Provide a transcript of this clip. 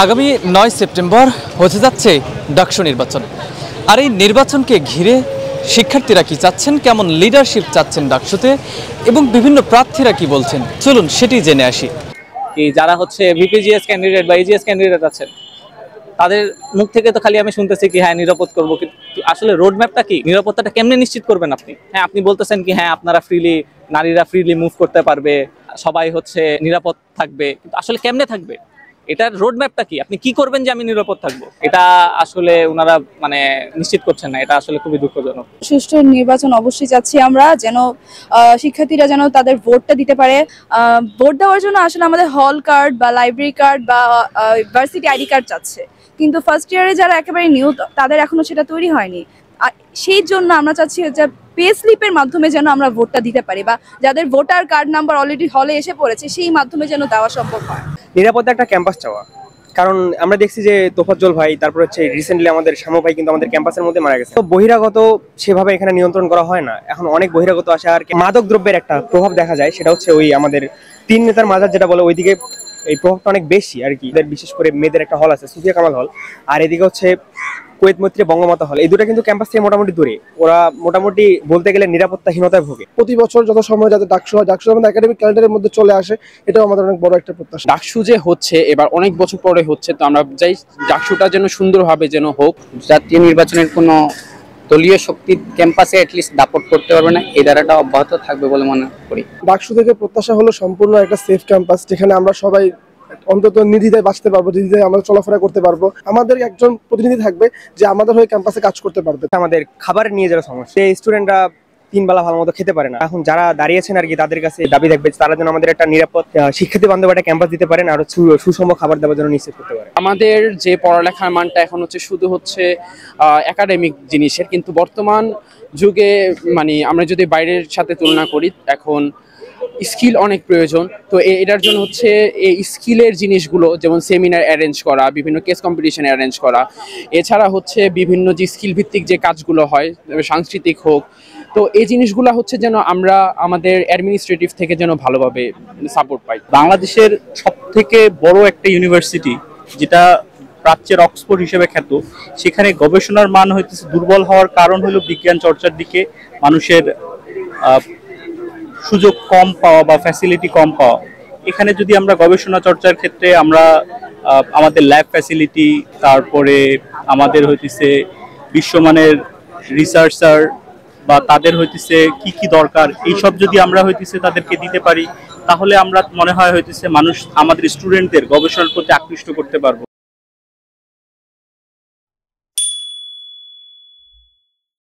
আগামী ৯ সেপ্টেম্বর হতে যাচ্ছে ডাকসু নির্বাচন। আর এই নির্বাচনকে ঘিরে শিক্ষার্থীরা কি চাচ্ছেন, কেমন লিডারশিপ চাচ্ছেন ডাকসুতে, এবং বিভিন্ন প্রার্থীরা কি বলছেন, চলুন সেটি জেনে আসি। যারা হচ্ছে ভিপিজিএস ক্যান্ডিডেট বা এজিএস ক্যান্ডিডেট আছেন, তাদের মুখ থেকে তো খালি আমি শুনতেছি কি হ্যাঁ নিরাপদ করবো, কিন্তু আসলে রোড ম্যাপটা কি, নিরাপত্তাটা কেমনে নিশ্চিত করবেন আপনি? হ্যাঁ, আপনি বলতেছেন কি হ্যাঁ আপনারা নারীরা ফ্রিলি মুভ করতে পারবে, সবাই হচ্ছে নিরাপদ থাকবে, কিন্তু আসলে কেমনে থাকবে? এটার রোড ম্যাপটা কি? আপনি কি করবেন যে আমি নিরাপদ থাকবো? এটা আসলে ওনারা নিশ্চিত করছেন না। এটা আসলে খুবই দুঃখজনক। সুষ্ঠু নির্বাচন অবশ্যই চাচ্ছি আমরা, যেন শিক্ষার্থীরা যেন তাদের ভোটটা দিতে পারে। ভোট দেওয়ার জন্য আসলে আমাদের হল কার্ড বা লাইব্রেরি কার্ড বা ভার্সিটি আইডি কার্ড চাচ্ছে, কিন্তু ফার্স্ট ইয়ারে যারা একেবারে নিউ তাদের এখনো সেটা তৈরি হয়নি। সেই জন্য আমরা চাচ্ছি যে পে স্লিপের মাধ্যমে যেন আমরা ভোটটা দিতে পারি, বা যাদের ভোটার কার্ড নাম্বার অলরেডি হলে এসে পড়েছে সেই মাধ্যমে যেন দেওয়া সম্ভব হয়। নিরাপদে একটা ক্যাম্পাস চাওয়া, কারণ আমরা দেখছি যে তোফাজ্জল ভাই, তারপর হচ্ছে রিসেন্টলি আমাদের শামু ভাই কিন্তু আমাদের ক্যাম্পাসের মধ্যে মারা গেছে। তো বহিরাগত সেভাবে এখানে নিয়ন্ত্রণ করা হয় না, এখন অনেক বহিরাগত আসে। আর মাদক দ্রব্যের একটা প্রভাব দেখা যায়, সেটা হচ্ছে ওই আমাদের তিন নেতার মাজার যেটা বলে, ওইদিকে এই প্রভাবটা অনেক বেশি আর কি। বিশেষ করে মেয়েদের একটা হল আছে, সুফিয়া কামাল হল, আর এদিকে হচ্ছে কুয়েত মৈত্রী বঙ্গমাতা হল। এই দুটো কিন্তু ক্যাম্পাস থেকে মোটামুটি দূরে। ওরা মোটামুটি বলতে গেলে নিরাপত্তাহীনতায় ভোগে। প্রতি বছর যত সময় যাতে ডাকসু হয়, ডাকসু আমাদের একাডেমিক ক্যালেন্ডারের মধ্যে চলে আসে, এটাও আমাদের অনেক বড় একটা প্রত্যাশা। ডাকসু যে হচ্ছে এবার অনেক বছর পরে হচ্ছে, তো আমরা চাই ডাকসুটা যেন সুন্দরভাবে যেন হোক। জাতীয় নির্বাচনের কোনো দলীয় শক্তি ক্যাম্পাসে অ্যাটলিস্ট দাপট করতে পারবে না, এই ধারাটা অব্যাহত থাকবে বলে মনে করি। ডাকসু থেকে প্রত্যাশা হলো সম্পূর্ণ একটা সেফ ক্যাম্পাস, যেখানে আমরা সবাই অন্তত নির্দ্বিধায় বাঁচতে পারবো, নির্দ্বিধায় আমরা চলাফেরা করতে পারবো। আমাদের একজন প্রতিনিধি থাকবে যে আমাদের হয়ে ক্যাম্পাসে কাজ করতে পারবে। আমাদের খাবার নিয়ে যারা সমস্যা, এই স্টুডেন্টরা 3 বেলা ভালো মতো খেতে পারে না। এখন যারা দাঁড়িয়েছেন আর কি, তাদের কাছে দাবি থাকবে তারা যেন আমাদের একটা নিরাপদ শিক্ষার্থী বান্ধব একটা ক্যাম্পাস দিতে পারেন, আর সুষম খাবার দেওয়ার জন্য নিশ্চিত করতে পারে। আমাদের যে পড়ালেখার মানটা এখন হচ্ছে শুধু হচ্ছে একাডেমিক জিনিসের, কিন্তু বর্তমান যুগে আমরা যদি বাইরের সাথে তুলনা করি, এখন স্কিল অনেক প্রয়োজন। তো এটার জন্য হচ্ছে এই স্কিলের জিনিসগুলো, যেমন সেমিনার অ্যারেঞ্জ করা, বিভিন্ন কেস কম্পিটিশন অ্যারেঞ্জ করা, এছাড়া হচ্ছে বিভিন্ন যে স্কিল ভিত্তিক যে কাজগুলো হয়, সাংস্কৃতিক হোক, তো এই জিনিসগুলো হচ্ছে যেন আমরা আমাদের অ্যাডমিনিস্ট্রেটিভ থেকে যেন ভালোভাবে সাপোর্ট পাই। বাংলাদেশের সব থেকে বড় একটা ইউনিভার্সিটি, যেটা প্রাচ্যের অক্সফোর্ড হিসেবে খ্যাত, সেখানে গবেষণার মান হইতেছে দুর্বল হওয়ার কারণ হলো বিজ্ঞান চর্চার দিকে মানুষের সুযোগ কম পাওয়া বা ফ্যাসিলিটি কম পাওয়া। এখানে যদি আমরা গবেষণা চর্চার ক্ষেত্রে আমরা আমাদের ল্যাব ফ্যাসিলিটি, তারপরে আমাদের হইতেছে বিশ্বমানের রিসার্চার বা তাদের হইতেছে কি কি দরকার, এইসব যদি আমরা হইতেছে তাদেরকে দিতে পারি, তাহলে আমরা মনে হয় হইতেছে মানুষ আমাদের স্টুডেন্টদের গবেষণার প্রতি আকৃষ্ট করতে পারবো।